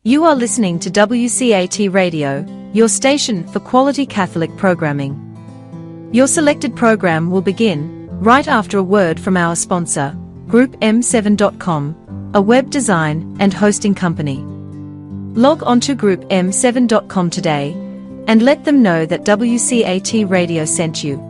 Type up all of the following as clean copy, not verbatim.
You are listening to WCAT Radio, your station for quality Catholic programming. Your selected program will begin right after a word from our sponsor, GroupM7.com, a web design and hosting company. Log on to GroupM7.com today and let them know that WCAT Radio sent you.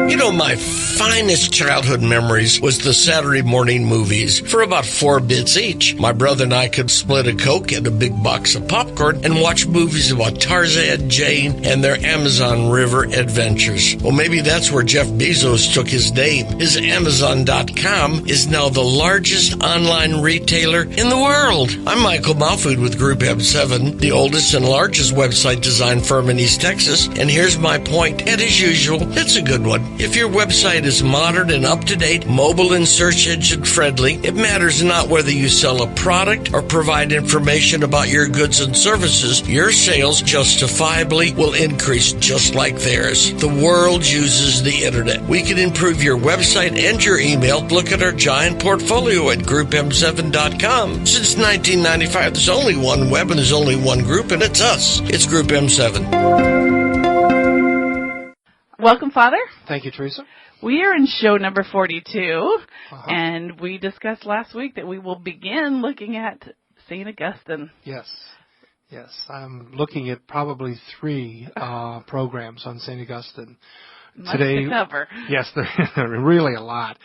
You know, my finest childhood memories was the Saturday morning movies for about 4 bits each. My brother and I could split a Coke and a big box of popcorn and watch movies about Tarzan, Jane, and their Amazon River adventures. Well, maybe that's where Jeff Bezos took his name. His Amazon.com is now the largest online retailer in the world. I'm Michael Malfood with Group M7, the oldest and largest website design firm in East Texas. And here's my point, and as usual, it's a good one. If your website is modern and up-to-date, mobile and search engine friendly, it matters not whether you sell a product or provide information about your goods and services, your sales justifiably will increase just like theirs. The world uses the internet. We can improve your website and your email. Look at our giant portfolio at GroupM7.com. Since 1995, there's only one web and there's only one group, and it's us. It's Group M7. Welcome, Father. Thank you, Teresa. We are in show number 42, and we discussed last week that we will begin looking at St. Augustine. Yes. I'm looking at probably 3 programs on St. Augustine. Much to cover. Yes, there really a lot.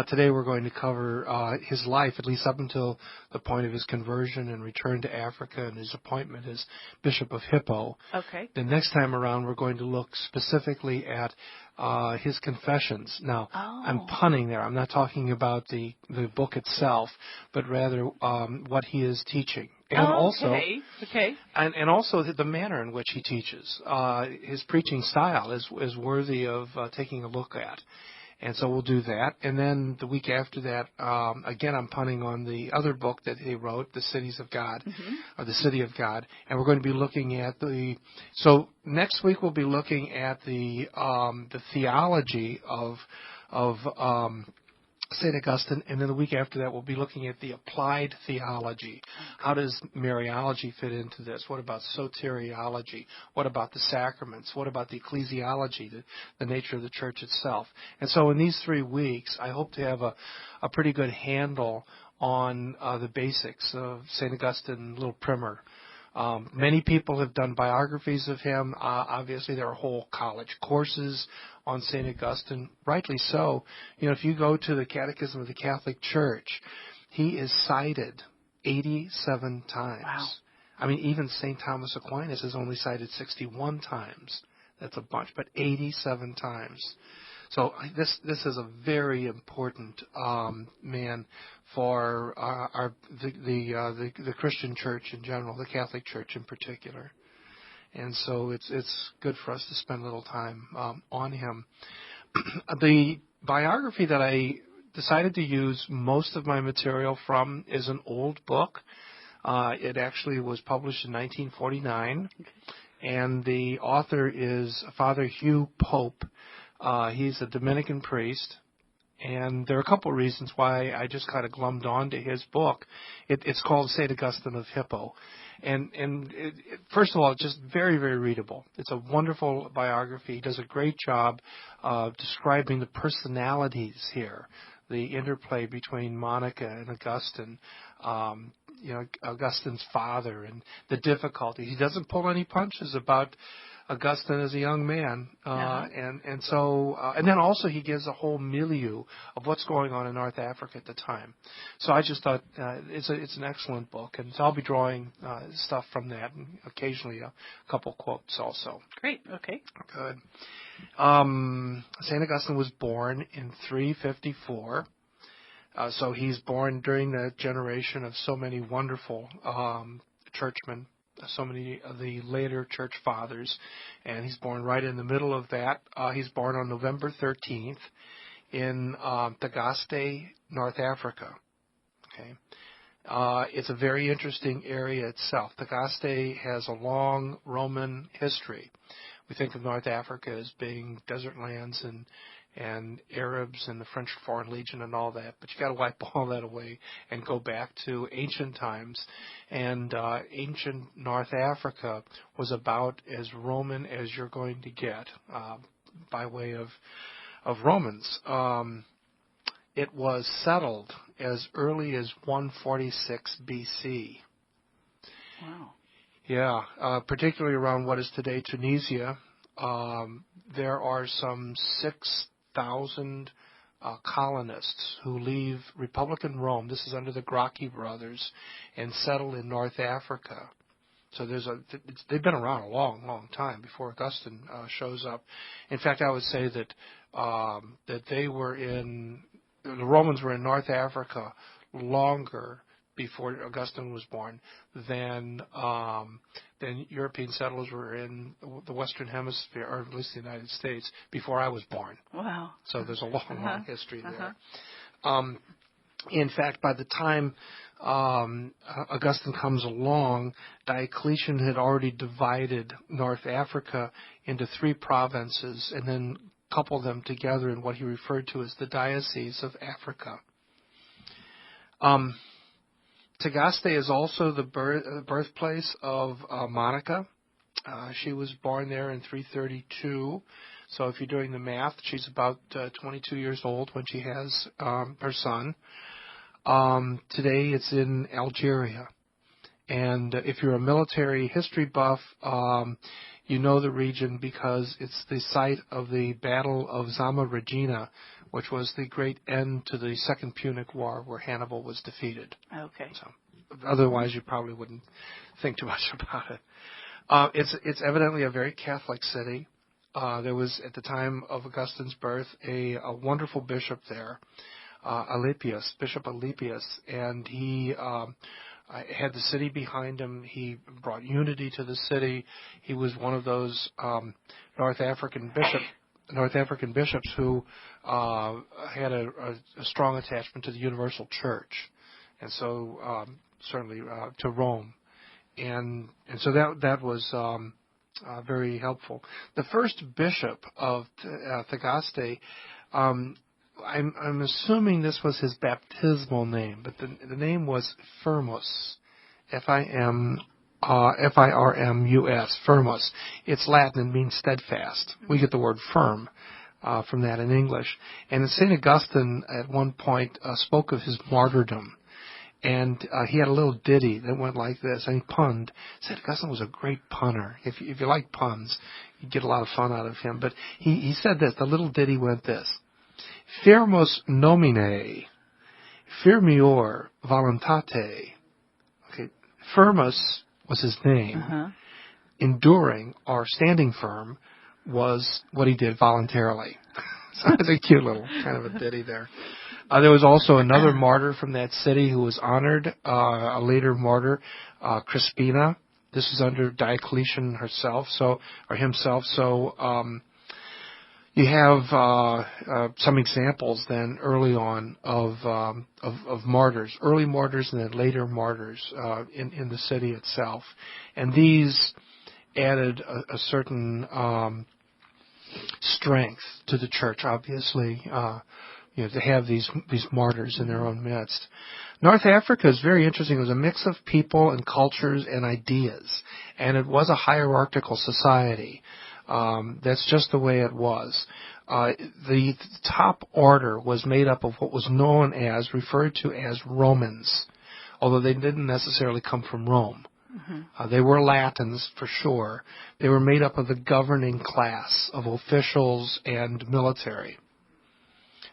Today we're going to cover his life, at least up until the point of his conversion and return to Africa and his appointment as Bishop of Hippo. Okay. The next time around we're going to look specifically at his confessions. Now, I'm punning there. I'm not talking about the book itself, but rather what he is teaching. And and also the manner in which he teaches. His preaching style is worthy of taking a look at. And so we'll do that. And then the week after that, again, I'm punning on the other book that he wrote, The Cities of God, or The City of God. And we're going to be looking at so next week we'll be looking at the theology of St. Augustine, and then the week after that we'll be looking at the applied theology. How does Mariology fit into this? What about soteriology? What about the sacraments? What about the ecclesiology, the nature of the church itself? And so in these 3 weeks, I hope to have a pretty good handle on the basics of St. Augustine, little primer. Many people have done biographies of him. Obviously, there are whole college courses on St. Augustine, rightly so. You know, if you go to the Catechism of the Catholic Church, he is cited 87 times. Wow. I mean, even St. Thomas Aquinas is only cited 61 times. That's a bunch, but 87 times. So this is a very important man for the Christian church in general, the Catholic Church in particular. And so it's good for us to spend a little time on him. The biography that I decided to use most of my material from is an old book. It actually was published in 1949, and the author is Father Hugh Pope. He's a Dominican priest, and there are a couple of reasons why I just kind of glommed on to his book. It's called St. Augustine of Hippo. And first of all, it's just very, very readable. It's a wonderful biography. He does a great job describing the personalities here, the interplay between Monica and Augustine, Augustine's father, and the difficulties. He doesn't pull any punches about Augustine as a young man, and then also he gives a whole milieu of what's going on in North Africa at the time. So I just thought it's an excellent book, and so I'll be drawing stuff from that, and occasionally a couple quotes also. Great. Okay. Good. St. Augustine was born in 354. So he's born during the generation of so many wonderful churchmen, so many of the later church fathers, and he's born right in the middle of that. He's born on November 13th in Tagaste, North Africa. Okay, it's a very interesting area itself. Tagaste has a long Roman history. We think of North Africa as being desert lands and and Arabs and the French Foreign Legion and all that. But you got to wipe all that away and go back to ancient times. And ancient North Africa was about as Roman as you're going to get by way of Romans. It was settled as early as 146 BC. Wow. Yeah, particularly around what is today Tunisia. There are some 6,000 colonists who leave Republican Rome. This is under the Gracchi brothers, and settle in North Africa. So they've been around a long, long time before Augustine shows up. In fact, I would say that the Romans were in North Africa longer before Augustine was born than European settlers were in the Western Hemisphere, or at least the United States, before I was born. Wow. So there's a long, long history there. In fact, by the time Augustine comes along, Diocletian had already divided North Africa into 3 provinces and then coupled them together in what he referred to as the Diocese of Africa. Tagaste is also the birthplace of Monica. She was born there in 332. So if you're doing the math, she's about 22 years old when she has her son. Today it's in Algeria. And if you're a military history buff, you know the region because it's the site of the Battle of Zama Regina, which was the great end to the Second Punic War where Hannibal was defeated. Okay. So, otherwise, you probably wouldn't think too much about it. It's evidently a very Catholic city. There was, at the time of Augustine's birth, a wonderful bishop there, Bishop Alypius, and he had the city behind him. He brought unity to the city. He was one of those North African bishops who had a strong attachment to the Universal Church, and so certainly to Rome, and so that was very helpful. The first bishop of Tagaste, I'm assuming this was his baptismal name, but the name was Firmus, Firmus, Firmus. It's Latin and means steadfast. We get the word firm from that in English. And St. Augustine at one point spoke of his martyrdom. And he had a little ditty that went like this, and he punned. St. Augustine was a great punner. If you like puns, you'd get a lot of fun out of him. But he said this, the little ditty went this: Firmus nomine, firmior voluntate. Okay, Firmus was his name. Enduring, or standing firm, was what he did voluntarily. So it's a cute little kind of a ditty there. There was also another martyr from that city who was honored, a later martyr, Crispina. This is under Diocletian himself. So you have some examples then early on of martyrs, early martyrs and then later martyrs in the city itself, and these added a certain strength to the church, obviously. To have these martyrs in their own midst. North Africa is very interesting. It was a mix of people and cultures and ideas, and it was a hierarchical society. That's just the way it was. The top order was made up of what was referred to as Romans, although they didn't necessarily come from Rome. They were Latins, for sure. They were made up of the governing class of officials and military.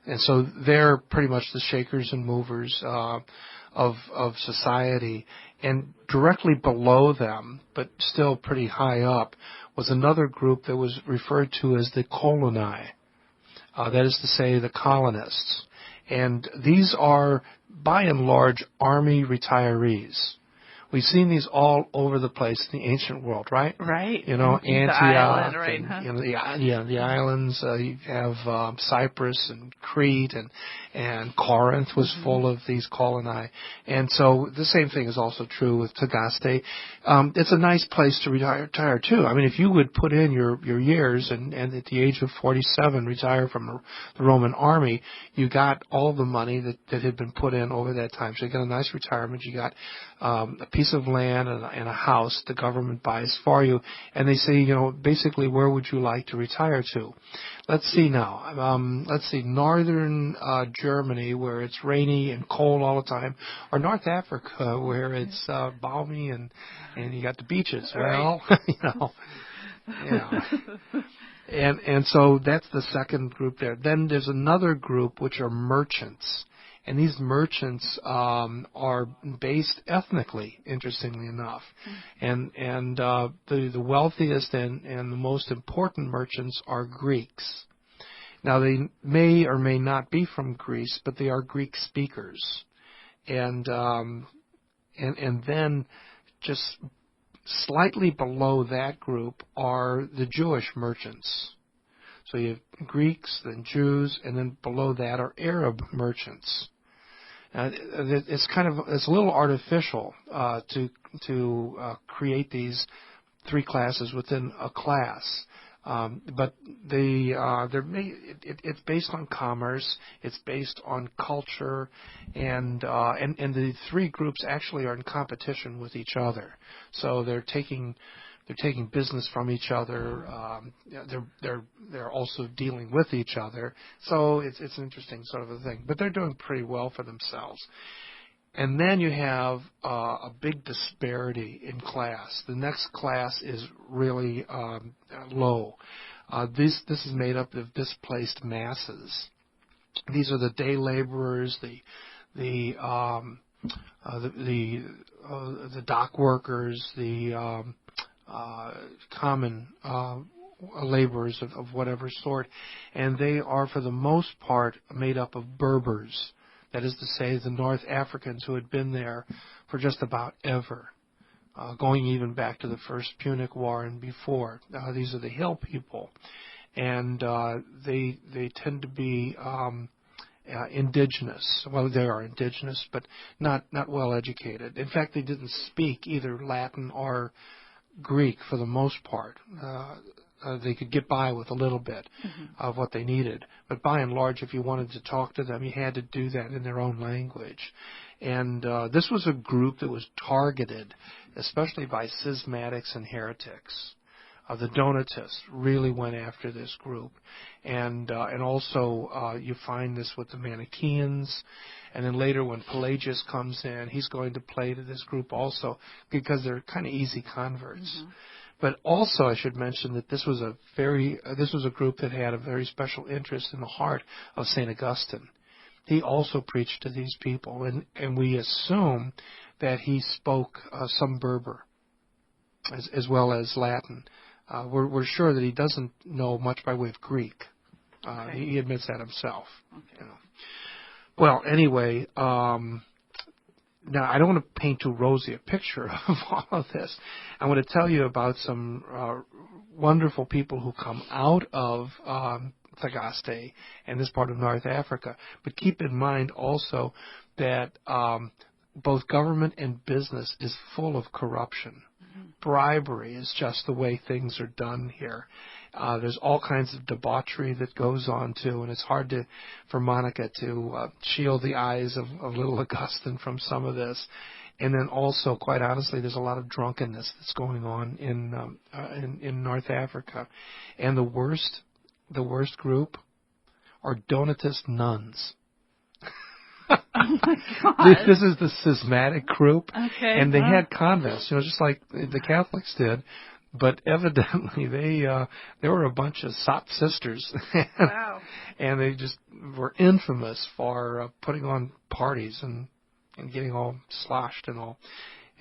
And so they're pretty much the shakers and movers of society. And directly below them, but still pretty high up, was another group that was referred to as the coloni. That is to say, the colonists. And these are, by and large, army retirees. We've seen these all over the place in the ancient world, right? Right. You know, The Antioch, island, right, and, huh? you know, the islands. You have Cyprus and Crete, and Corinth was full of these coloni. And so the same thing is also true with Tagaste. It's a nice place to retire too. I mean, if you would put in your years and at the age of 47 retire from the Roman army, you got all the money that had been put in over that time. So you got a nice retirement. You got a piece of land and a house the government buys for you, and they say, you know, basically, where would you like to retire to? Let's see now. Let's see, northern Germany, where it's rainy and cold all the time, or North Africa, where it's balmy and you got the beaches. Well, you know, yeah. And so that's the second group there. Then there's another group which are merchants. And these merchants are based ethnically, interestingly enough. And the wealthiest and the most important merchants are Greeks. Now, they may or may not be from Greece, but they are Greek speakers. And then just slightly below that group are the Jewish merchants. So you have Greeks, then Jews, and then below that are Arab merchants. It's a little artificial to create these three classes within a class, but it's based on commerce, it's based on culture, and the three groups actually are in competition with each other. So they're taking business from each other. They're also dealing with each other. So it's an interesting sort of a thing. But they're doing pretty well for themselves. And then you have a big disparity in class. The next class is really low. This is made up of displaced masses. These are the day laborers, the dock workers, the common laborers of whatever sort, and they are for the most part made up of Berbers. That is to say, the North Africans who had been there for just about ever, going even back to the First Punic War and before. These are the hill people, and they tend to be indigenous. Well, they are indigenous, but not well educated. In fact, they didn't speak either Latin or Greek for the most part. They could get by with a little bit of what they needed. But by and large, if you wanted to talk to them, you had to do that in their own language. And this was a group that was targeted, especially by schismatics and heretics. The Donatists really went after this group. And also you find this with the Manichaeans. And then later when Pelagius comes in, he's going to play to this group also because they're kind of easy converts. But also I should mention that this was a group that had a very special interest in the heart of St. Augustine. He also preached to these people, and we assume that he spoke some Berber as well as Latin. We're sure that he doesn't know much by way of Greek. Okay. He admits that himself. Okay. You know. Well, anyway, now I don't want to paint too rosy a picture of all of this. I want to tell you about some wonderful people who come out of Tagaste and this part of North Africa. But keep in mind also that both government and business is full of corruption. Bribery is just the way things are done here. There's all kinds of debauchery that goes on too, and it's hard for Monica to shield the eyes of little Augustine from some of this. And then also, quite honestly, there's a lot of drunkenness that's going on in North Africa, and the worst group are Donatist nuns. Oh my God. This is the schismatic group, okay, and they had convents, just like the Catholics did. But evidently, they were a bunch of sot sisters, Wow. and they just were infamous for putting on parties and getting all sloshed and all.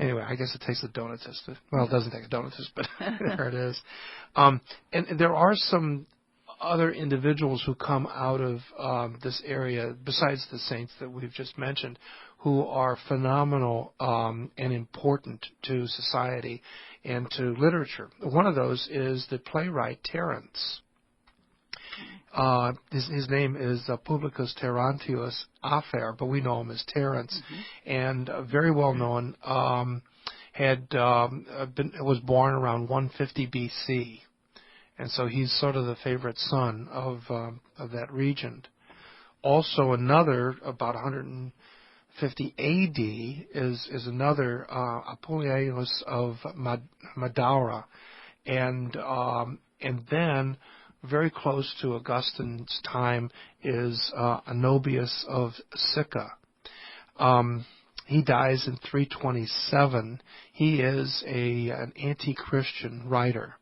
Anyway, I guess it takes a Donatist. Well, it doesn't take a Donatist, but there it is. And there are some other individuals who come out of this area, besides the saints that we've just mentioned, who are phenomenal and important to society and to literature. One of those is the playwright Terence. His name is Publicus Terentius Afer, but we know him as Terence, and very well known. Was born around 150 B.C., and so he's sort of the favorite son of that region. Also, another about 150 A.D. is another Apuleius of Madaura, and then very close to Augustine's time is Anobius of Sicca. He dies in 327. He is an anti-Christian writer.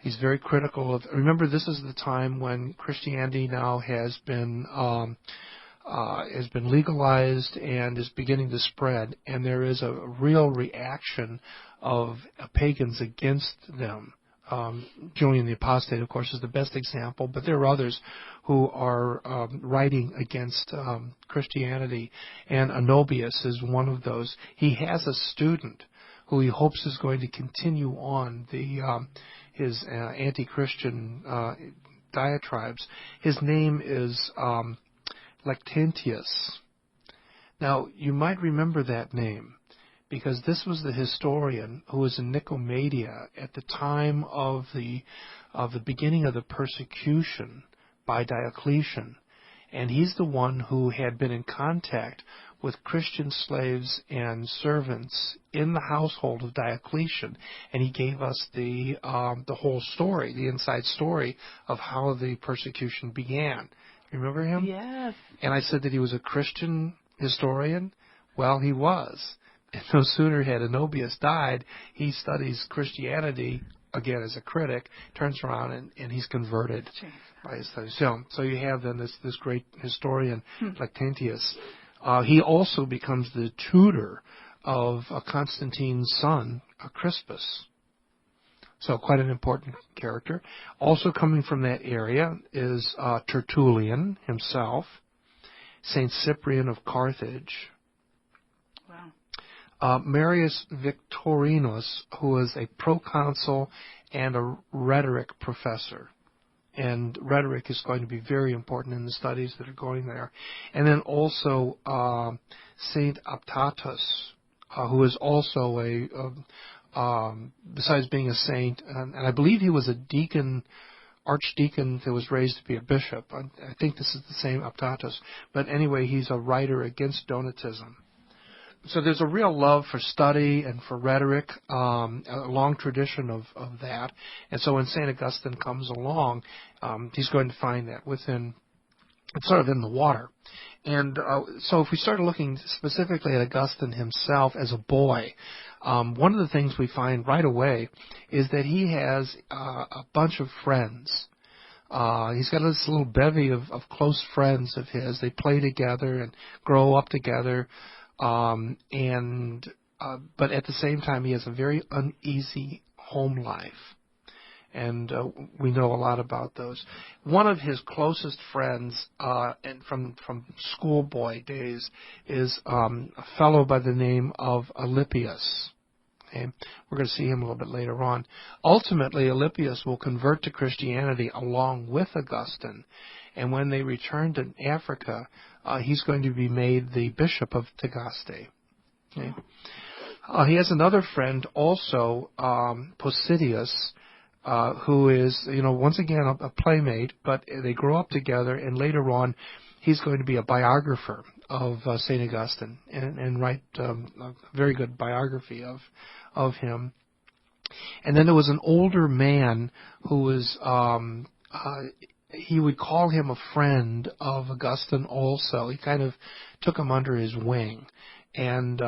He's very critical of. Remember, this is the time when Christianity now has been legalized and is beginning to spread, and there is a real reaction of pagans against them. Julian the Apostate, of course, is the best example, but there are others who are writing against Christianity, and Anobius is one of those. He has a student who he hopes is going to continue on his anti-Christian diatribes. His name is Lactantius. Now, you might remember that name, because this was the historian who was in Nicomedia at the time of the beginning of the persecution by Diocletian, and he's the one who had been in contact with Christian slaves and servants in the household of Diocletian, and he gave us the whole story, the inside story of how the persecution began. Remember him? Yes. And I said that he was a Christian historian. Well, he was. And no sooner had Anobius died, he studies Christianity again as a critic, turns around and he's converted by his studies. So you have then this great historian, Lactantius. He also becomes the tutor of Constantine's son, Crispus. So quite an important character. Also coming from that area is Tertullian himself, Saint Cyprian of Carthage, Marius Victorinus, who is a proconsul and a rhetoric professor. And rhetoric is going to be very important in the studies that are going there. And then also Saint Optatus, who is also besides being a saint, and I believe he was a deacon, archdeacon that was raised to be a bishop. I think this is the same Optatus. But anyway, he's a writer against Donatism. So there's a real love for study and for rhetoric, a long tradition of that. And so when St. Augustine comes along, he's going to find that it's sort of in the water. And so if we start looking specifically at Augustine himself as a boy, one of the things we find right away is that he has a bunch of friends. He's got this little bevy of close friends of his. They play together and grow up together. But at the same time, he has a very uneasy home life, and we know a lot about those. One of his closest friends, and from schoolboy days, is a fellow by the name of Alypius. Okay? We're going to see him a little bit later on. Ultimately, Alypius will convert to Christianity along with Augustine, and when they return to Africa, he's going to be made the bishop of Tagaste. Okay? He has another friend also, Posidius, who is, once again a playmate, but they grow up together, and later on he's going to be a biographer of St. Augustine and write a very good biography of him. And then there was an older man who was, he would call him a friend of Augustine also. He kind of took him under his wing. And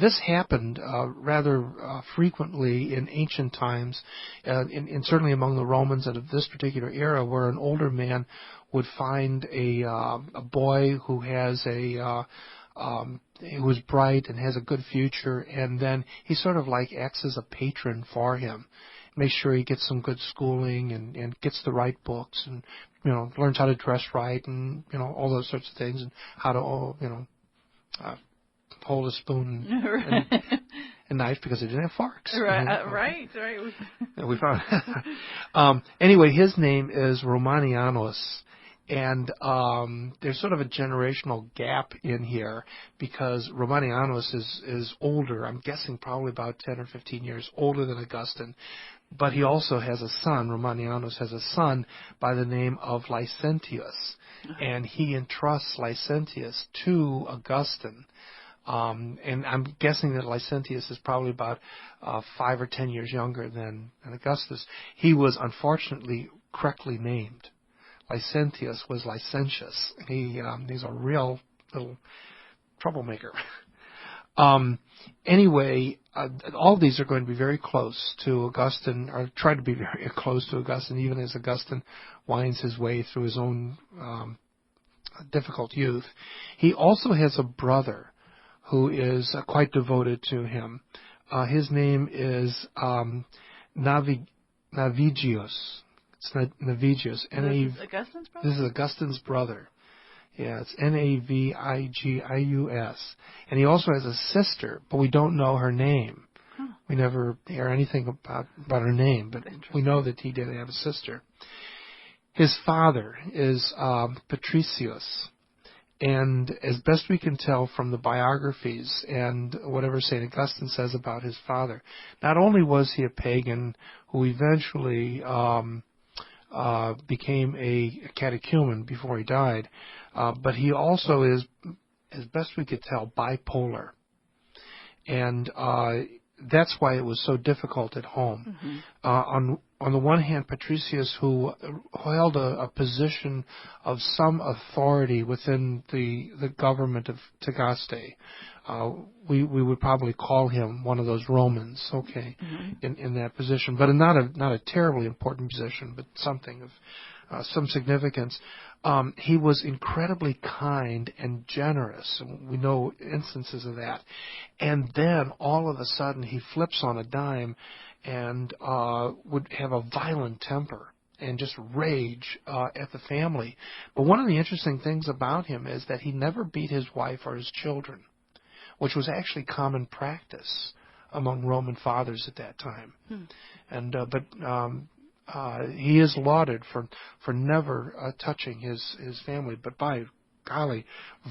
this happened rather frequently in ancient times, and certainly among the Romans and of this particular era, where an older man would find a boy who has who's bright and has a good future, and then he sort of like acts as a patron for him. makes sure he gets some good schooling and gets the right books and, learns how to dress right and, all those sorts of things, and how to, hold a spoon and a knife, because they didn't have forks. Right. We found. Anyway, his name is Romanianus. And there's sort of a generational gap in here, because Romanianus is older. I'm guessing probably about 10 or 15 years older than Augustine. But he also has a son. Romanianus has a son by the name of Licentius. And he entrusts Licentius to Augustine. And I'm guessing that Licentius is probably about 5 or 10 years younger than Augustus. He was unfortunately correctly named. Licentius was licentious. He's a real little troublemaker. Anyway, all these are going to be very close to Augustine, or try to be very close to Augustine, even as Augustine winds his way through his own difficult youth. He also has a brother who is quite devoted to him. His name is Navigius. It's Navigius. This is Augustine's brother? This is Augustine's brother. Yeah, it's Navigius. And he also has a sister, but we don't know her name. Huh. We never hear anything about her name, but we know that he did have a sister. His father is Patricius. And as best we can tell from the biographies and whatever St. Augustine says about his father, not only was he a pagan who eventually became a catechumen before he died, but he also is, as best we could tell, bipolar. And that's why it was so difficult at home. Mm-hmm. On the one hand, Patricius, who held a position of some authority within the government of Tagaste, we would probably call him one of those Romans, okay, mm-hmm. in that position, but not a terribly important position, but something of some significance. He was incredibly kind and generous. We know instances of that. And then all of a sudden he flips on a dime and would have a violent temper and just rage at the family. But one of the interesting things about him is that he never beat his wife or his children, which was actually common practice among Roman fathers at that time. And he is lauded for never touching his family, but by golly,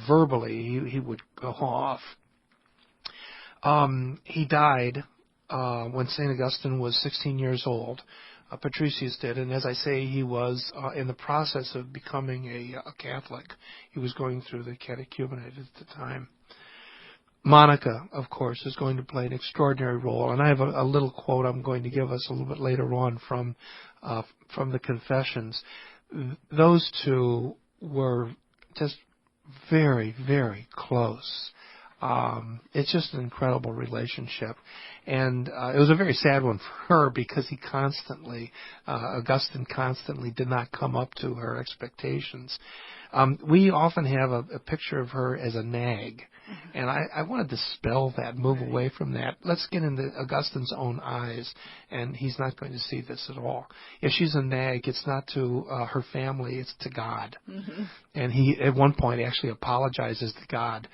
verbally he would go off. He died when St. Augustine was 16 years old. Patricius did, and as I say, he was in the process of becoming a Catholic. He was going through the catechumenate at the time. Monica, of course, is going to play an extraordinary role, and I have a little quote I'm going to give us a little bit later on from the Confessions. Those two were just very, very close. It's just an incredible relationship. And it was a very sad one for her, because Augustine constantly did not come up to her expectations. We often have a picture of her as a nag. And I want to dispel that, move away from that. Let's get into Augustine's own eyes, and he's not going to see this at all. If she's a nag, it's not to her family, it's to God. Mm-hmm. And he, at one point, actually apologizes to God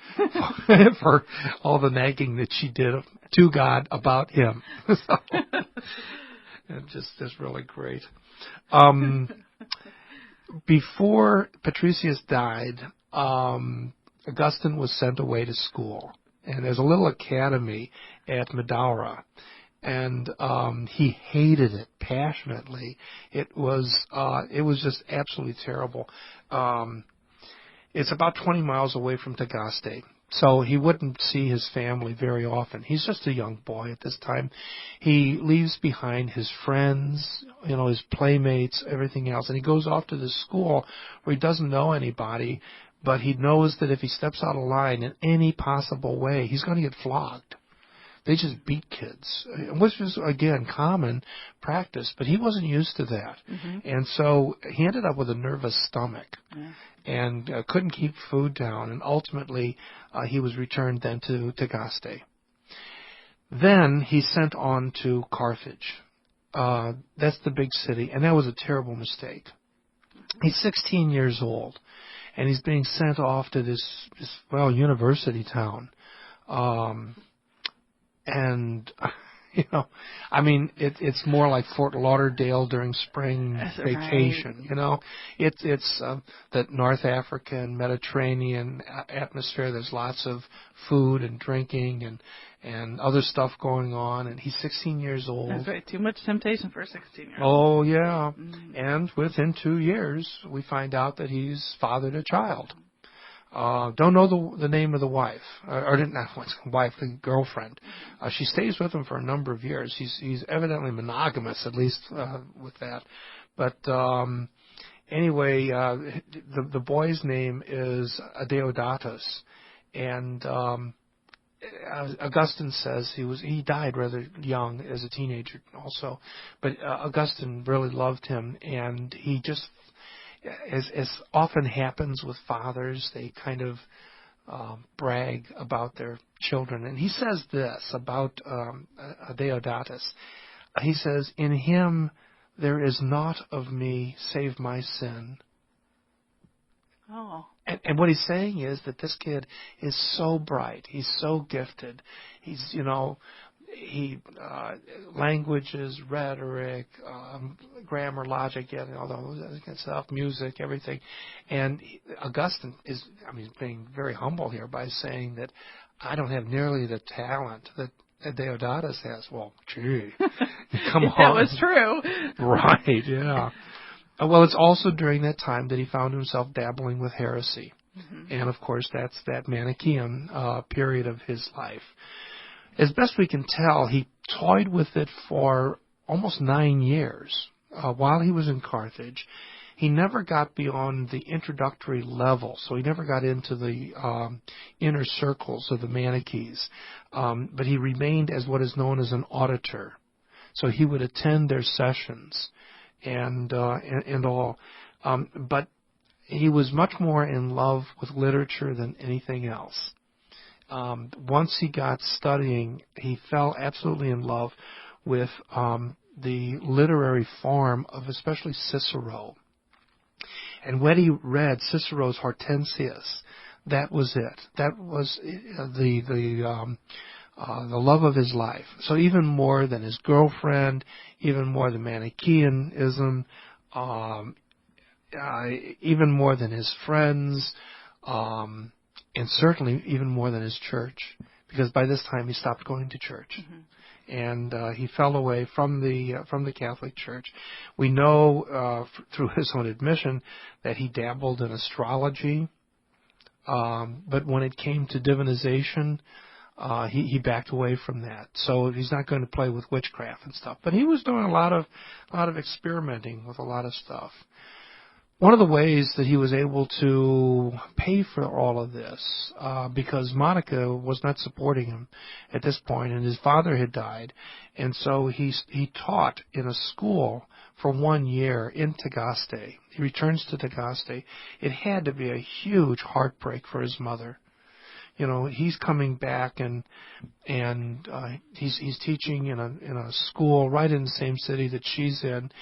for all the nagging that she did to God about him. So, and just really great. Before Patricius died, Augustine was sent away to school, and there's a little academy at Madaura, and he hated it passionately. It was just absolutely terrible. It's about 20 miles away from Tagaste, so he wouldn't see his family very often. He's just a young boy at this time. He leaves behind his friends, his playmates, everything else, and he goes off to this school where he doesn't know anybody. But he knows that if he steps out of line in any possible way, he's going to get flogged. They just beat kids, which is, again, common practice. But he wasn't used to that. Mm-hmm. And so he ended up with a nervous stomach and couldn't keep food down. And ultimately, he was returned then to Tagaste. Then he's sent on to Carthage. That's the big city, and that was a terrible mistake. He's 16 years old, and he's being sent off to this university town. And I mean, it's more like Fort Lauderdale during spring vacation. Right. It's the North African Mediterranean atmosphere. There's lots of food and drinking and other stuff going on. And he's 16 years old. That's right. Too much temptation for a 16-year-old. Oh yeah. Mm-hmm. And within 2 years, we find out that he's fathered a child. Don't know the name of the wife, or not wife, the girlfriend. She stays with him for a number of years. He's evidently monogamous, at least with that. But anyway, the boy's name is Adeodatus, and Augustine says he died rather young as a teenager also. But Augustine really loved him, and he just, as often happens with fathers, they kind of brag about their children. And he says this about Adeodatus. He says, "In him there is naught of me save my sin." Oh. And what he's saying is that this kid is so bright. He's so gifted. He's, languages, rhetoric, grammar, logic, all that kind of stuff, music, everything. And Augustine is, being very humble here by saying that I don't have nearly the talent that Adeodatus has. Well, gee, come on. That was true. Right, yeah. Well, it's also during that time that he found himself dabbling with heresy. Mm-hmm. And, of course, that's that Manichaean period of his life. As best we can tell, he toyed with it for almost 9 years while he was in Carthage. He never got beyond the introductory level, so he never got into the inner circles of the Manichees. But he remained as what is known as an auditor. So he would attend their sessions and all. But he was much more in love with literature than anything else. Once he got studying, he fell absolutely in love with the literary form of especially Cicero. And when he read Cicero's Hortensius, that was it. That was the love of his life. So even more than his girlfriend, even more than Manichaeanism, even more than his friends, and certainly even more than his church, because by this time he stopped going to church. Mm-hmm. And he fell away from the Catholic Church. We know through his own admission that he dabbled in astrology, but when it came to divinization, he backed away from that. So he's not going to play with witchcraft and stuff. But he was doing a lot of experimenting with a lot of stuff. One of the ways that he was able to pay for all of this, because Monica was not supporting him at this point, and his father had died, and so he taught in a school for 1 year in Tagaste. He returns to Tagaste. It had to be a huge heartbreak for his mother. He's coming back and he's teaching in a school right in the same city that she's in.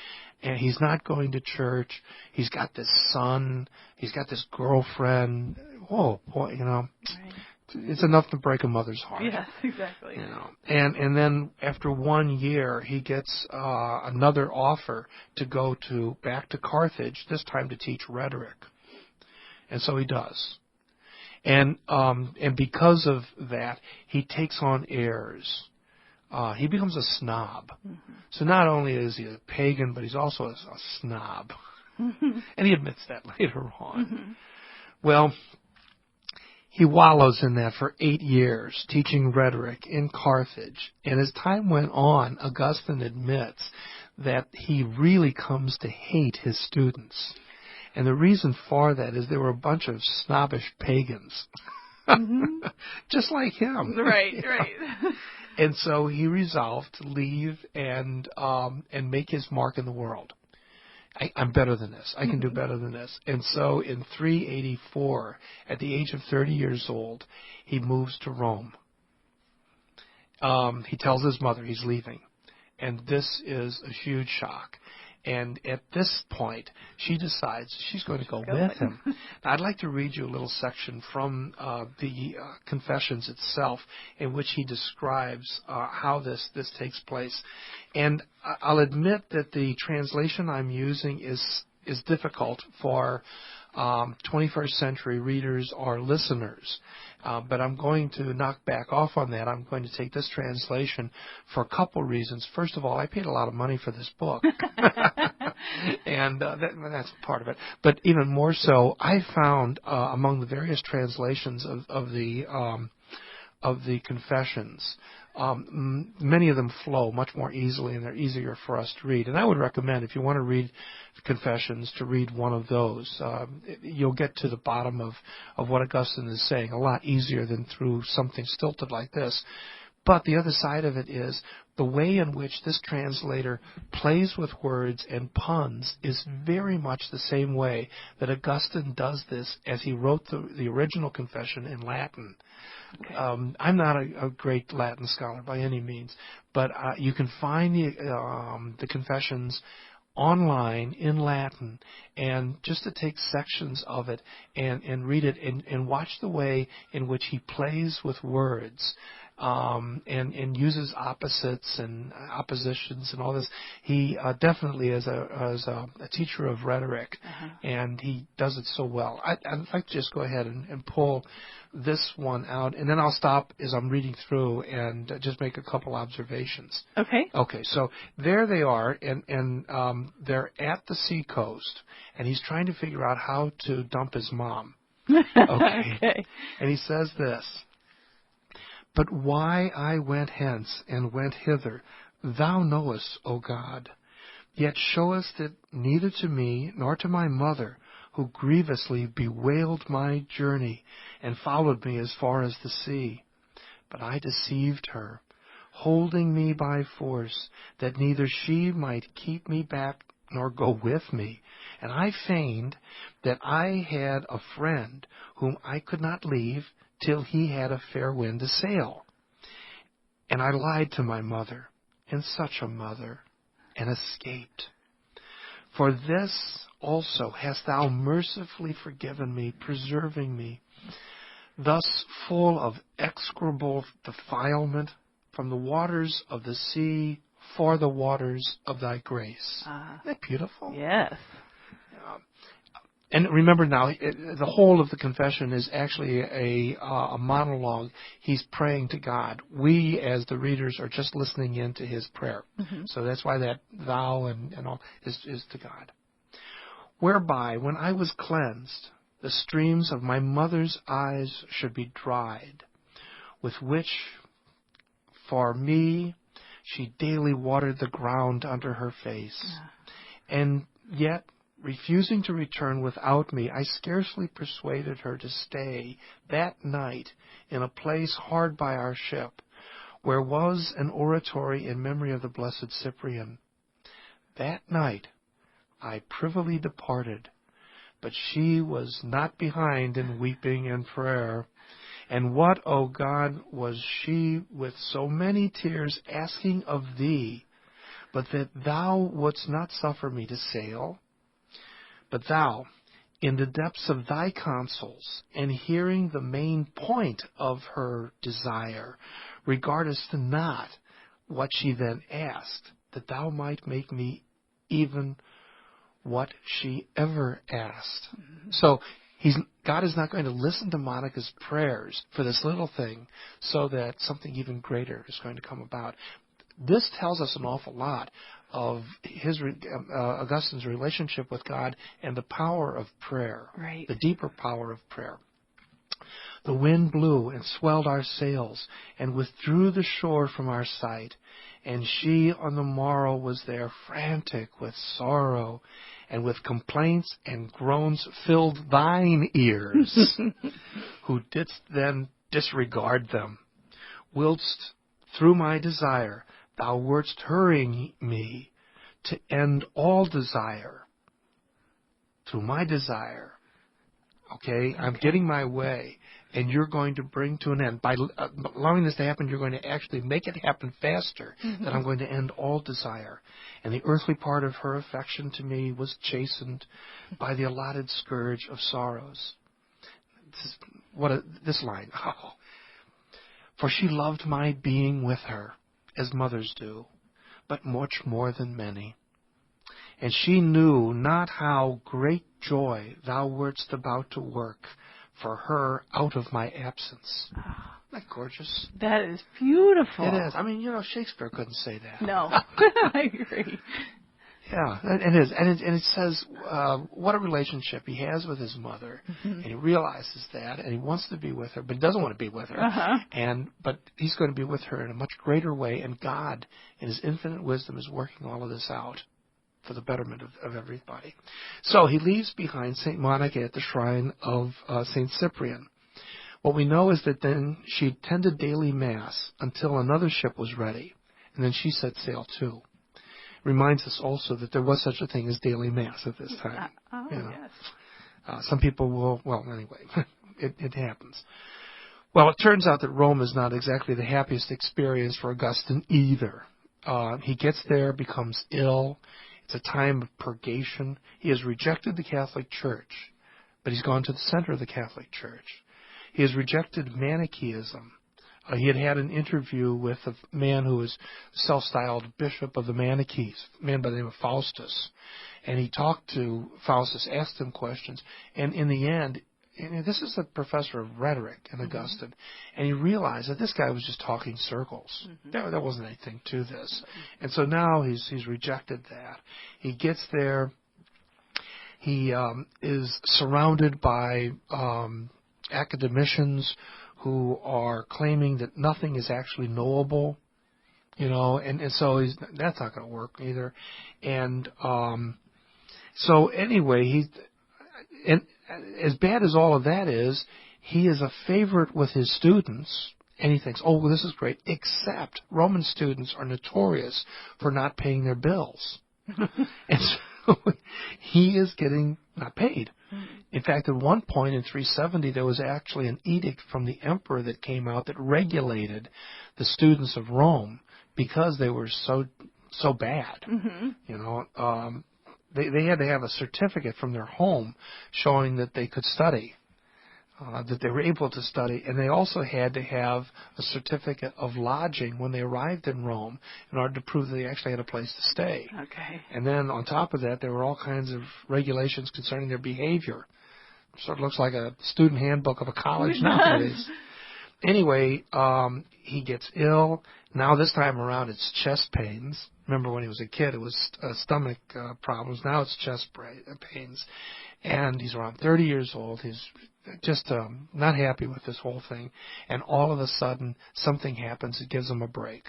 And he's not going to church. He's got this son. He's got this girlfriend. Oh, boy, Right. It's enough to break a mother's heart. Yes, exactly. And then after 1 year, he gets another offer to go back to Carthage, this time to teach rhetoric. And so he does. And because of that, he takes on airs. He becomes a snob. Mm-hmm. So not only is he a pagan, but he's also a snob. Mm-hmm. And he admits that later on. Mm-hmm. Well, he wallows in that for 8 years, teaching rhetoric in Carthage. And as time went on, Augustine admits that he really comes to hate his students. And the reason for that is they were a bunch of snobbish pagans. Mm-hmm. Just like him. Right, right. And so he resolved to leave and make his mark in the world. I'm better than this. I can do better than this. And so in 384, at the age of 30 years old, he moves to Rome. He tells his mother he's leaving. and this is a huge shock. And at this point, she decides she's going to go with him. Now, I'd like to read you a little section from the Confessions itself, in which he describes how this takes place. And I'll admit that the translation I'm using is difficult for 21st century readers or listeners. But I'm going to knock back off on that. I'm going to take this translation for a couple reasons. First of all, I paid a lot of money for this book. And that's part of it. But even more so, I found among the various translations of the Confessions, many of them flow much more easily, and they're easier for us to read. And I would recommend, if you want to read Confessions, to read one of those. You'll get to the bottom of what Augustine is saying a lot easier than through something stilted like this. But the other side of it is the way in which this translator plays with words and puns is very much the same way that Augustine does this as he wrote the original Confession in Latin. Okay. I'm not a great Latin scholar by any means, but you can find the Confessions online in Latin, and just to take sections of it and read it and watch the way in which he plays with words. And uses opposites and oppositions and all this. He definitely is a teacher of rhetoric, and he does it so well. I'd like to just go ahead and pull this one out, and then I'll stop as I'm reading through and just make a couple observations. Okay. Okay, so there they are, and they're at the seacoast, and he's trying to figure out how to dump his mom. Okay. And he says this: "But why I went hence and went hither, thou knowest, O God. Yet showest it neither to me nor to my mother, who grievously bewailed my journey and followed me as far as the sea. But I deceived her, holding me by force, that neither she might keep me back nor go with me. And I feigned that I had a friend whom I could not leave till he had a fair wind to sail. And I lied to my mother, and such a mother, and escaped. For this also hast thou mercifully forgiven me, preserving me, thus full of execrable defilement, from the waters of the sea for the waters of thy grace." Isn't that beautiful? Yes. And remember now, the whole of the confession is actually a monologue. He's praying to God. We, as the readers, are just listening in to his prayer. Mm-hmm. So that's why that thou and all is to God. "Whereby, when I was cleansed, the streams of my mother's eyes should be dried, with which for me she daily watered the ground under her face. And yet, refusing to return without me, I scarcely persuaded her to stay that night in a place hard by our ship, where was an oratory in memory of the blessed Cyprian. That night I privily departed, but she was not behind in weeping and prayer. And what, O God, was she with so many tears asking of thee, but that thou wouldst not suffer me to sail? But thou, in the depths of thy counsels, and hearing the main point of her desire, regardest not what she then asked, that thou might make me even what she ever asked." So God is not going to listen to Monica's prayers for this little thing so that something even greater is going to come about. This tells us an awful lot of Augustine's relationship with God and the power of prayer, right. The deeper power of prayer. "The wind blew and swelled our sails and withdrew the shore from our sight. And she on the morrow was there frantic with sorrow, and with complaints and groans filled thine ears, who didst then disregard them, whilst through my desire thou wert hurrying me to end all desire." Through my desire. Okay, I'm getting my way. and you're going to bring to an end. By allowing this to happen, you're going to actually make it happen faster, that I'm going to end all desire. And the earthly part of her affection to me was chastened by the allotted scourge of sorrows. This line. Oh. For she loved my being with her, as mothers do, but much more than many. And she knew not how great joy thou wert about to work for her out of my absence. Isn't that gorgeous? That is beautiful. It is. I mean, Shakespeare couldn't say that. No, I agree. Yeah, it is. And it says what a relationship he has with his mother. And he realizes that, and he wants to be with her, but he doesn't want to be with her. But he's going to be with her in a much greater way, and God, in his infinite wisdom, is working all of this out for the betterment of everybody. So he leaves behind St. Monica at the shrine of St. Cyprian. What we know is that then she attended daily Mass until another ship was ready, and then she set sail too. Reminds us also that there was such a thing as daily Mass at this time. Yes. Some people will, anyway, it happens. Well, it turns out that Rome is not exactly the happiest experience for Augustine either. He gets there, becomes ill. It's a time of purgation. He has rejected the Catholic Church, but he's gone to the center of the Catholic Church. He has rejected Manichaeism. He had had an interview with a man who was self-styled bishop of the Manichees, a man by the name of Faustus. And he talked to Faustus, asked him questions, and in the end, this is a professor of rhetoric in Augustine, and he realized that this guy was just talking circles. There wasn't anything to this. And so now he's rejected that. He gets there. He is surrounded by academicians who are claiming that nothing is actually knowable, and so that's not going to work either. And so anyway, and as bad as all of that is, he is a favorite with his students, and he thinks, well, this is great, except Roman students are notorious for not paying their bills. And so he is getting not paid. In fact, at one point in 370, there was actually an edict from the emperor that came out that regulated the students of Rome because they were so bad. They had to have a certificate from their home showing that they could study, that they were able to study, and they also had to have a certificate of lodging when they arrived in Rome in order to prove that they actually had a place to stay. Okay. And then on top of that, there were all kinds of regulations concerning their behavior. Sort of looks like a student handbook of a college nowadays. Anyway, he gets ill. Now this time around, it's chest pains. Remember when he was a kid, it was stomach problems. Now it's chest pains. And he's around 30 years old. He's just not happy with this whole thing. And all of a sudden, something happens that gives him a break.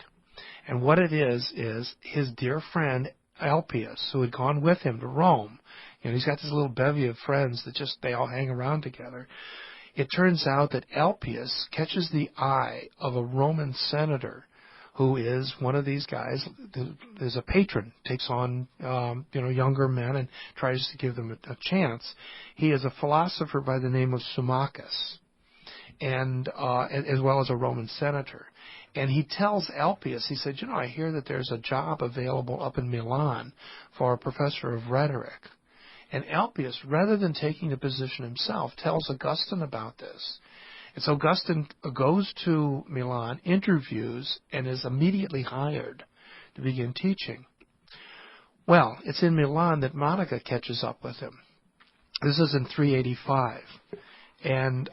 And what it is his dear friend Alpius, who had gone with him to Rome. He's got this little bevy of friends that they all hang around together. It turns out that Alpius catches the eye of a Roman senator who is one of these guys, is a patron, takes on younger men and tries to give them a chance. He is a philosopher by the name of Symmachus, and as well as a Roman senator. And he tells Alpius, he said, I hear that there's a job available up in Milan for a professor of rhetoric. And Alpius, rather than taking the position himself, tells Augustine about this. And so Augustine goes to Milan, interviews, and is immediately hired to begin teaching. Well, it's in Milan that Monica catches up with him. This is in 385. And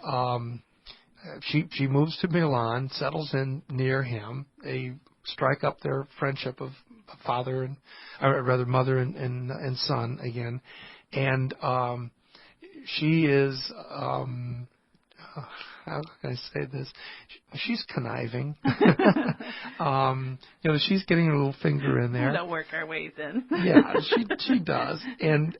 she moves to Milan, settles in near him. They strike up their friendship of mother and son again. And she is, how can I say this? She's conniving. She's getting her little finger in there. We'll work our ways in. Yeah, she does. And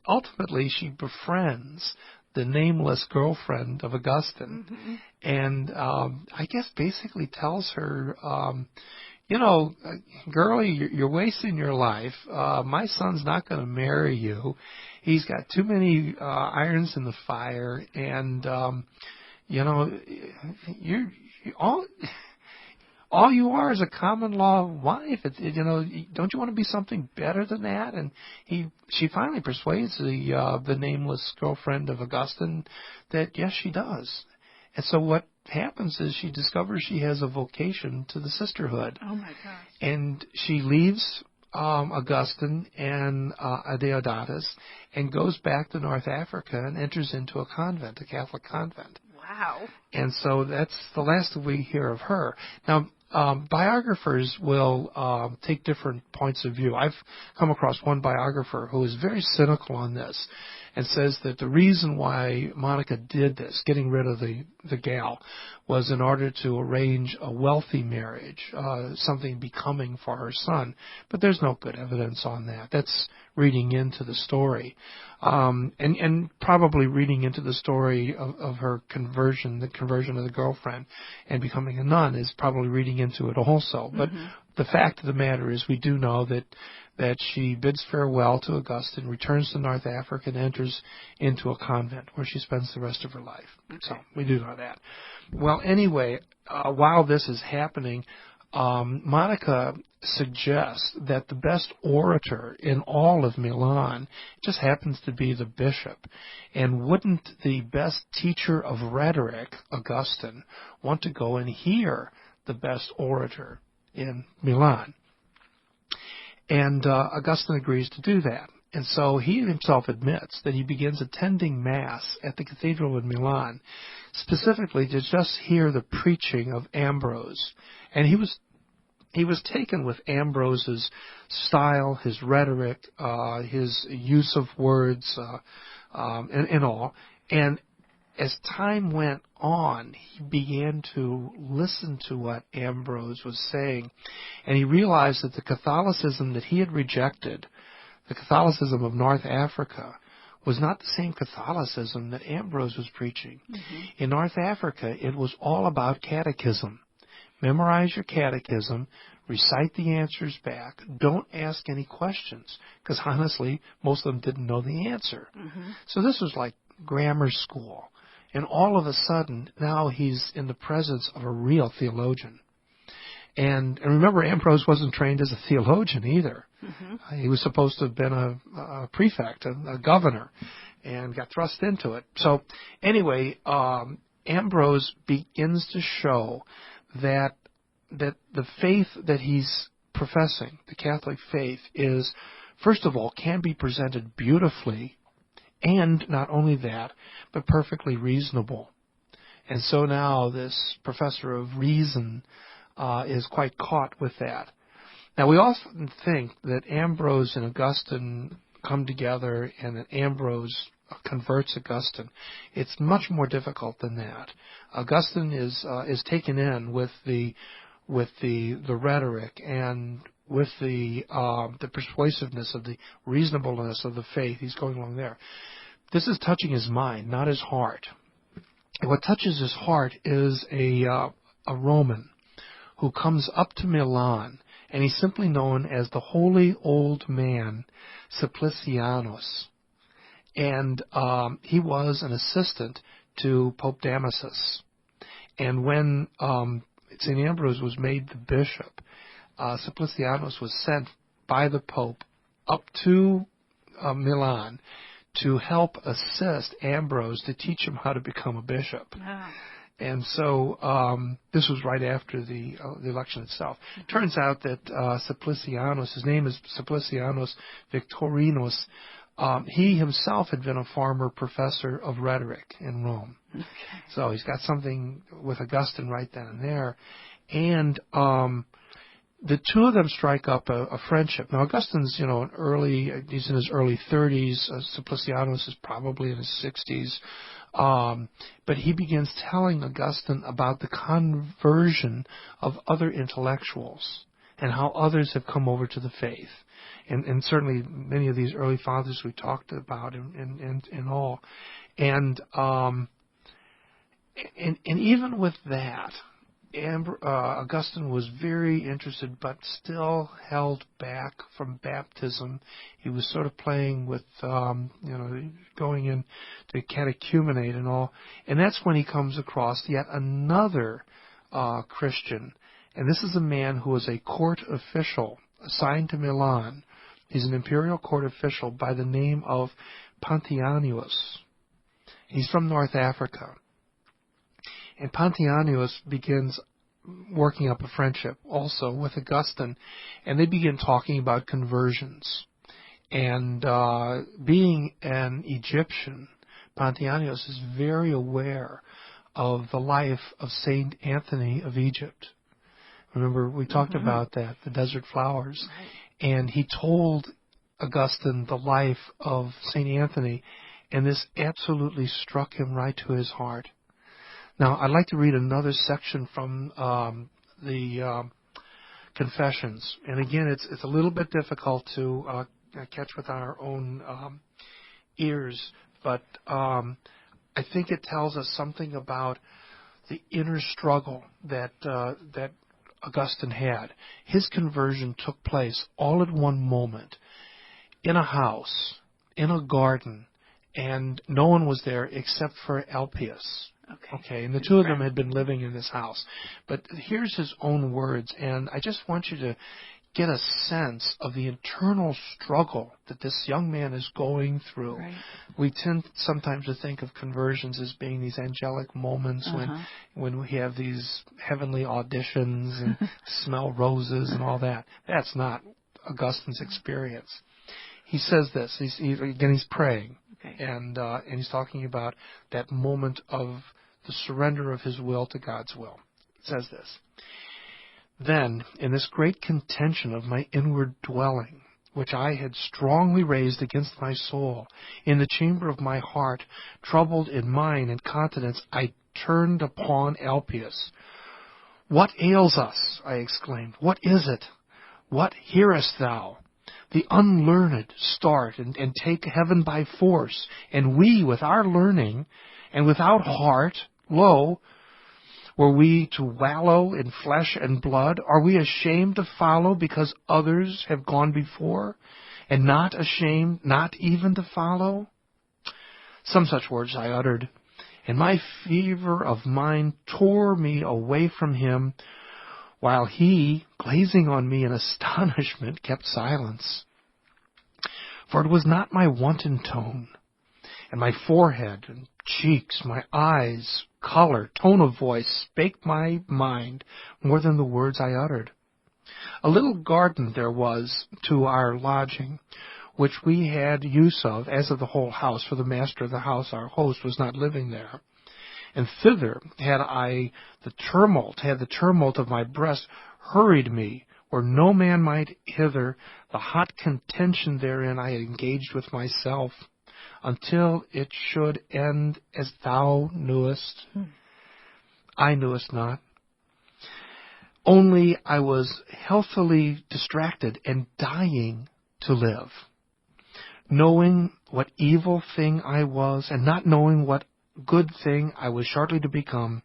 ultimately, she befriends the nameless girlfriend of Augustine. And I guess basically tells her, girlie, you're wasting your life. My son's not going to marry you. He's got too many irons in the fire, and you're all you are is a common law wife. Don't you want to be something better than that? And she finally persuades the nameless girlfriend of Augustine that yes, she does. And so what happens is she discovers she has a vocation to the sisterhood. Oh my gosh! And she leaves Augustine and Adeodatus and goes back to North Africa and enters into a convent, a Catholic convent. Wow. And so that's the last that we hear of her. Now, biographers will take different points of view. I've come across one biographer who is very cynical on this and says that the reason why Monica did this, getting rid of the gal, was in order to arrange a wealthy marriage, something becoming for her son. But there's no good evidence on that. That's reading into the story. And probably reading into the story of her conversion, the conversion of the girlfriend, and becoming a nun is probably reading into it also. But the fact of the matter is we do know that she bids farewell to Augustine, returns to North Africa, and enters into a convent where she spends the rest of her life. Okay. So we do know that. Well, anyway, while this is happening, Monica suggests that the best orator in all of Milan just happens to be the bishop. And wouldn't the best teacher of rhetoric, Augustine, want to go and hear the best orator in Milan? And Augustine agrees to do that. And so he himself admits that he begins attending Mass at the Cathedral in Milan, specifically to just hear the preaching of Ambrose. And he was taken with Ambrose's style, his rhetoric, his use of words, and all. And as time went on, he began to listen to what Ambrose was saying, and he realized that the Catholicism that he had rejected, the Catholicism of North Africa, was not the same Catholicism that Ambrose was preaching. Mm-hmm. In North Africa, it was all about catechism. Memorize your catechism, recite the answers back, don't ask any questions, because honestly, most of them didn't know the answer. Mm-hmm. So this was like grammar school. And all of a sudden, now he's in the presence of a real theologian. And remember, Ambrose wasn't trained as a theologian either. Mm-hmm. He was supposed to have been a prefect, a governor, and got thrust into it. So anyway, Ambrose begins to show that the faith that he's professing, the Catholic faith, is, first of all, can be presented beautifully, and not only that, but perfectly reasonable. And so now this professor of reason is quite caught with that. Now, we often think that Ambrose and Augustine come together and that Ambrose converts Augustine. It's much more difficult than that. Augustine is taken in with the rhetoric and with the persuasiveness of the reasonableness of the faith. He's going along there. This is touching his mind, not his heart. And what touches his heart is a Roman who comes up to Milan, and he's simply known as the holy old man Simplicianus. And he was an assistant to Pope Damasus. And when St. Ambrose was made the bishop, Simplicianus was sent by the Pope up to Milan to help assist Ambrose to teach him how to become a bishop. Wow. And so this was right after the election itself. It turns out that Simplicianus, his name is Simplicianus Victorinus, he himself had been a former professor of rhetoric in Rome. Okay. So he's got something with Augustine right then and there. And the two of them strike up a friendship. Now, Augustine's, he's in his early 30s. Simplicianus is probably in his 60s. But he begins telling Augustine about the conversion of other intellectuals and how others have come over to the faith. And certainly many of these early fathers we talked about and all. And even with that, Augustine was very interested, but still held back from baptism. He was sort of playing with, going in to catechumenate and all. And that's when he comes across yet another Christian. And this is a man who was a court official assigned to Milan. He's an imperial court official by the name of Pontianus. He's from North Africa. And Pontianus begins working up a friendship also with Augustine, and they begin talking about conversions. And being an Egyptian, Pontianus is very aware of the life of Saint Anthony of Egypt. Remember, we talked about that, the desert flowers. Right. And he told Augustine the life of Saint Anthony, and this absolutely struck him right to his heart. Now, I'd like to read another section from the Confessions. And again, it's a little bit difficult to catch with our own ears, but I think it tells us something about the inner struggle that Augustine had. His conversion took place all at one moment, in a house, in a garden, and no one was there except for Alpius. Okay, and the two of them had been living in this house. But here's his own words, and I just want you to get a sense of the internal struggle that this young man is going through. Right. We tend sometimes to think of conversions as being these angelic moments when we have these heavenly auditions and smell roses and all that. That's not Augustine's experience. He says this. He's praying. Okay. And he's talking about that moment of the surrender of his will to God's will. It says this: Then, in this great contention of my inward dwelling, which I had strongly raised against my soul, in the chamber of my heart, troubled in mind and continence, I turned upon Alpius. What ails us? I exclaimed. What is it? What hearest thou? The unlearned start and take heaven by force, and we, with our learning, and without heart, lo, were we to wallow in flesh and blood? Are we ashamed to follow because others have gone before, and not ashamed not even to follow? Some such words I uttered, and my fever of mind tore me away from him, while he, gazing on me in astonishment, kept silence. For it was not my wanton tone, and my forehead and cheeks, my eyes, color, tone of voice, spake my mind more than the words I uttered. A little garden there was to our lodging, which we had use of, as of the whole house, for the master of the house, our host, was not living there. And thither had the tumult of my breast hurried me, where no man might hither, the hot contention therein I had engaged with myself, until it should end as thou knewest. I knewest not. Only I was healthily distracted and dying to live, knowing what evil thing I was, and not knowing what good thing I was shortly to become.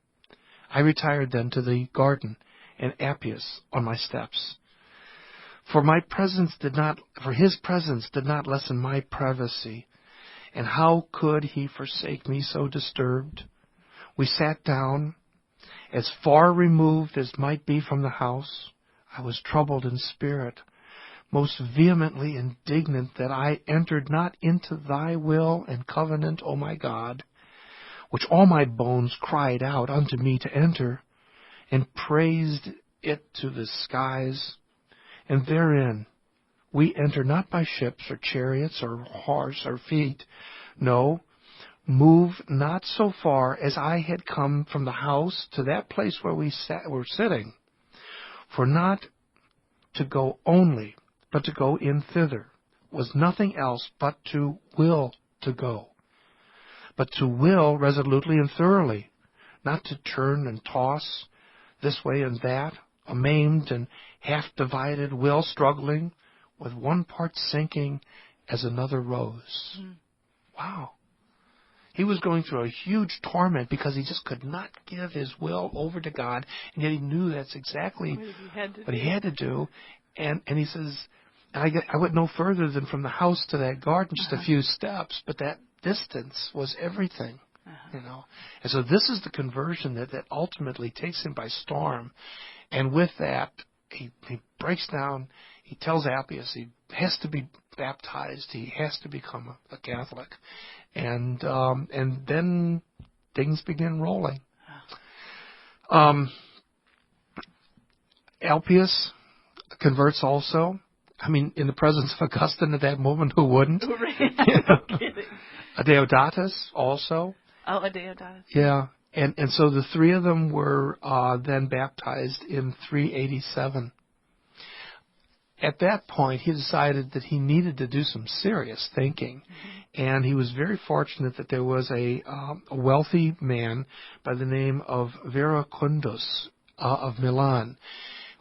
I retired then to the garden, and Appius on my steps. For his presence did not lessen my privacy, and how could he forsake me so disturbed? We sat down, as far removed as might be from the house. I was troubled in spirit, most vehemently indignant that I entered not into thy will and covenant, O my God, which all my bones cried out unto me to enter, and praised it to the skies. And therein we enter not by ships or chariots or horse or feet, no, move not so far as I had come from the house to that place where we were sitting, for not to go only, but to go in thither, was nothing else but to will to go, but to will resolutely and thoroughly, not to turn and toss this way and that, a maimed and half-divided will struggling, with one part sinking as another rose. Wow. He was going through a huge torment because he just could not give his will over to God, and yet he knew that's exactly what he had to do. And he says, I went no further than from the house to that garden, just a few steps, but that distance was everything. You know, and so this is the conversion that ultimately takes him by storm. And with that, he breaks down. He tells Appius he has to be baptized. He has to become a Catholic, and then things begin rolling. Appius converts also. I mean, in the presence of Augustine at that moment, who wouldn't? No kidding. Deodatus also. Oh, Deodatus. Yeah, and so the three of them were then baptized in 387. At that point, he decided that he needed to do some serious thinking, and he was very fortunate that there was a wealthy man by the name of Veracundus of Milan,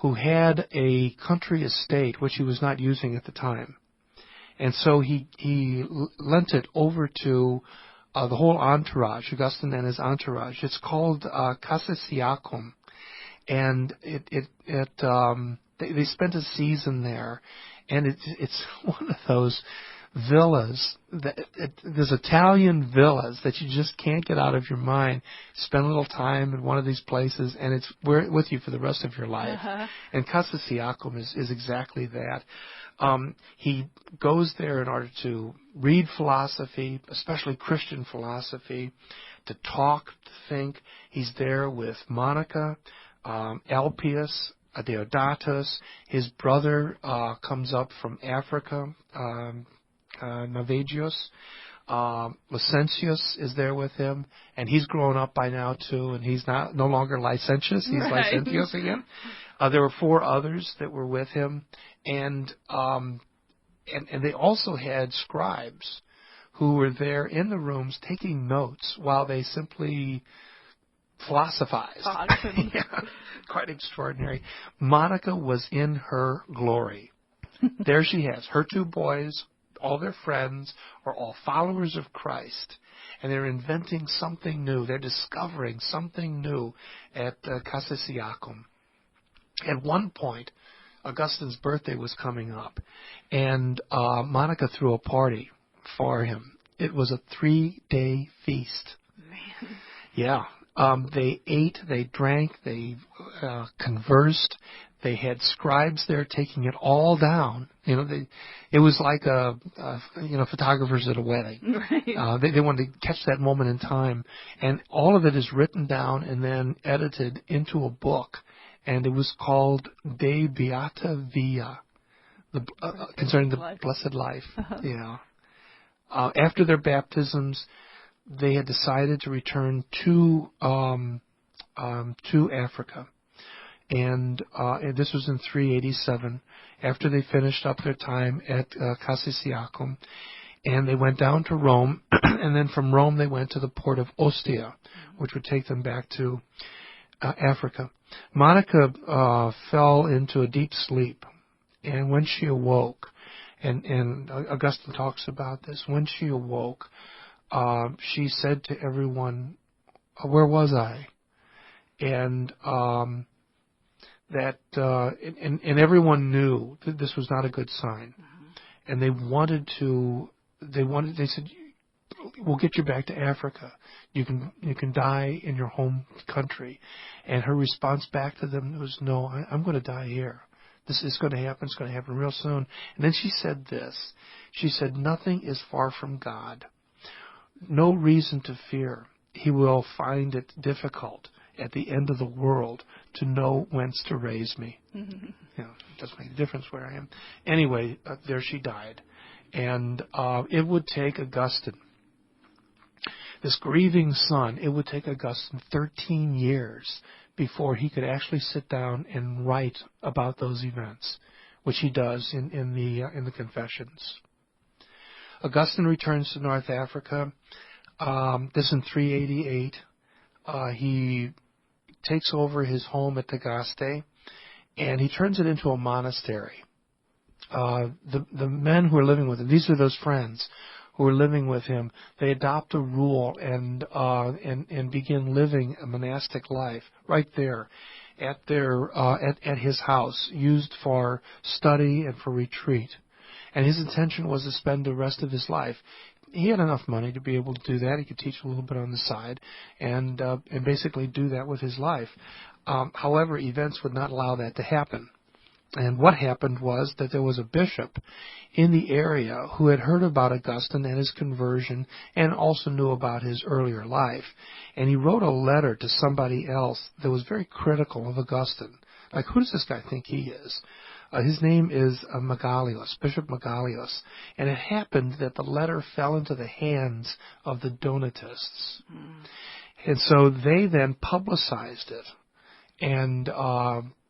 who had a country estate which he was not using at the time, and so he lent it over to the whole entourage, Augustine and his entourage. It's called Casa Siacum, and they spent a season there, and it's one of those villas, there's Italian villas that you just can't get out of your mind. Spend a little time in one of these places, and it's with you for the rest of your life. And Casa Siacum is exactly that. He goes there in order to read philosophy, especially Christian philosophy, to talk, to think. He's there with Monica, Alpius, Deodatus. His brother comes up from Africa, Navigius. Licentius is there with him, and he's grown up by now too, and he's no longer licentious, he's Licentius again. There were 4 others that were with him, and they also had scribes who were there in the rooms taking notes while they simply philosophized. Yeah, quite extraordinary. Monica was in her glory. There she has her 2 boys. All their friends are all followers of Christ, and they're inventing something new. They're discovering something new at Casa Siacum. At one point, Augustine's birthday was coming up, and Monica threw a party for him. It was a 3-day feast. Man. Yeah. They ate, they drank, they conversed. They had scribes there taking it all down. It was like photographers at a wedding. Right. They wanted to catch that moment in time, and all of it is written down and then edited into a book, and it was called De Beata Via, concerning the blessed life. Yeah. After their baptisms, they had decided to return to Africa. And this was in 387, after they finished up their time at Casa Siacum. And they went down to Rome, and then from Rome they went to the port of Ostia, which would take them back to Africa. Monica fell into a deep sleep, and when she awoke, and Augustine talks about this, when she awoke, she said to everyone, "Where was I?" And and everyone knew that this was not a good sign, and they said, "We'll get you back to Africa. You can die in your home country." And her response back to them was, "No, I'm going to die here. This is going to happen. It's going to happen real soon." And then she said this. She said, "Nothing is far from God. No reason to fear. He will find it difficult at the end of the world to know whence to raise me." It doesn't make a difference where I am. Anyway, there she died. And it would take Augustine, this grieving son, it would take Augustine 13 years before he could actually sit down and write about those events, which he does in the Confessions. Augustine returns to North Africa. This in 388. He takes over his home at Tagaste, and he turns it into a monastery. The men who are living with him, these are those friends who are living with him, they adopt a rule and begin living a monastic life right there at his house, used for study and for retreat. And his intention was to spend the rest of his life. He had enough money to be able to do that. He could teach a little bit on the side and basically do that with his life. However, events would not allow that to happen. And what happened was that there was a bishop in the area who had heard about Augustine and his conversion and also knew about his earlier life. And he wrote a letter to somebody else that was very critical of Augustine. Like, who does this guy think he is? His name is Bishop Magalios. And it happened that the letter fell into the hands of the Donatists. And so they then publicized it. And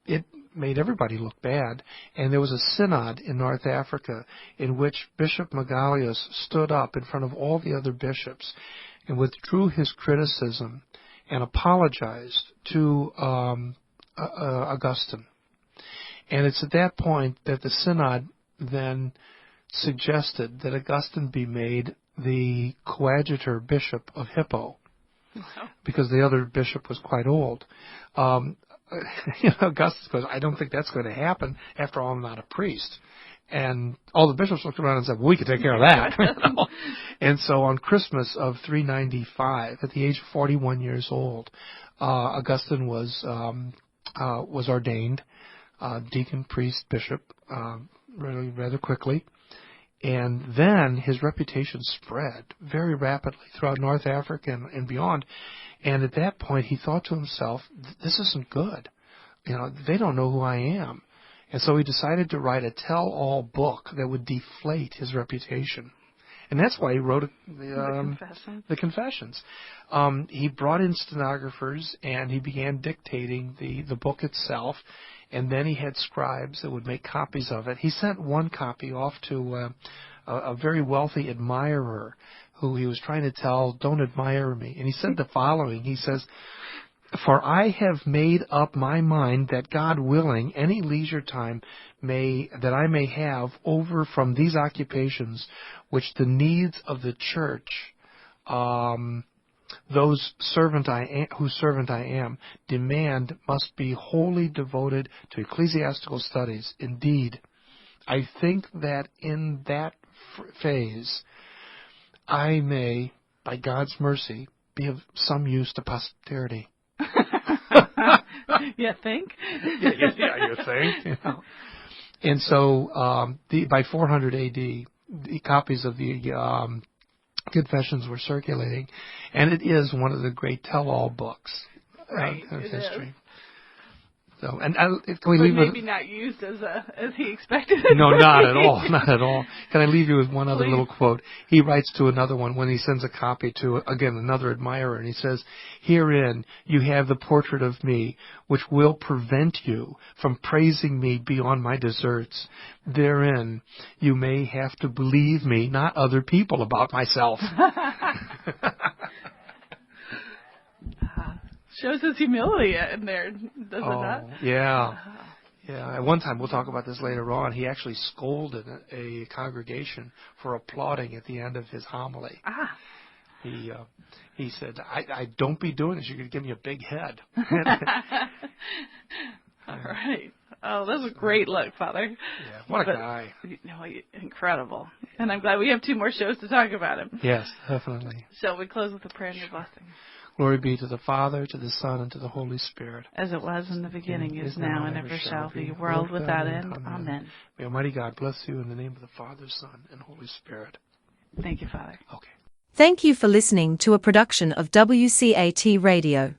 it made everybody look bad. And there was a synod in North Africa in which Bishop Magalios stood up in front of all the other bishops and withdrew his criticism and apologized to Augustine. And it's at that point that the synod then suggested that Augustine be made the coadjutor bishop of Hippo, because the other bishop was quite old. Augustine goes, I don't think that's going to happen. After all, I'm not a priest. And all the bishops looked around and said, well, we could take care of that. And so on Christmas of 395, at the age of 41 years old, Augustine was ordained deacon, priest, bishop, rather quickly. And then his reputation spread very rapidly throughout North Africa and beyond. And at that point, he thought to himself, this isn't good. They don't know who I am. And so he decided to write a tell-all book that would deflate his reputation. And that's why he wrote the Confessions. He brought in stenographers, and he began dictating the book itself. And then he had scribes that would make copies of it. He sent one copy off to a very wealthy admirer who he was trying to tell, don't admire me. And he said the following. He says, for I have made up my mind that God willing, any leisure time that I may have over from these occupations which the needs of the church, whose servant I am, demand must be wholly devoted to ecclesiastical studies. Indeed, I think that in that phase, I may, by God's mercy, be of some use to posterity. You think? Yeah, you think. And so, by 400 A.D., the copies of the Confessions were circulating, and it is one of the great tell-all books of history. So, and can we leave maybe not used as he expected. No, not at all, not at all. Can I leave you with one other little quote? He writes to another one when he sends a copy to, again, another admirer, and he says, herein you have the portrait of me, which will prevent you from praising me beyond my deserts. Therein you may have to believe me, not other people, about myself. Shows his humility in there, does it not? Yeah. Yeah. At one time, we'll talk about this later on, he actually scolded a congregation for applauding at the end of his homily. He said, I don't be doing this. You're going to give me a big head. All right. Oh, that was a great look, Father. Yeah, what a guy. Incredible. And I'm glad we have 2 more shows to talk about him. Yes, definitely. Shall we close with a prayer and your blessing? Glory be to the Father, to the Son, and to the Holy Spirit. As it was in the beginning, is now, and ever shall be, world without end. Amen. May Almighty God bless you in the name of the Father, Son, and Holy Spirit. Thank you, Father. Okay. Thank you for listening to a production of WCAT Radio.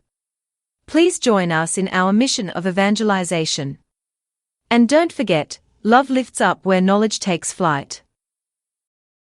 Please join us in our mission of evangelization. And don't forget, love lifts up where knowledge takes flight.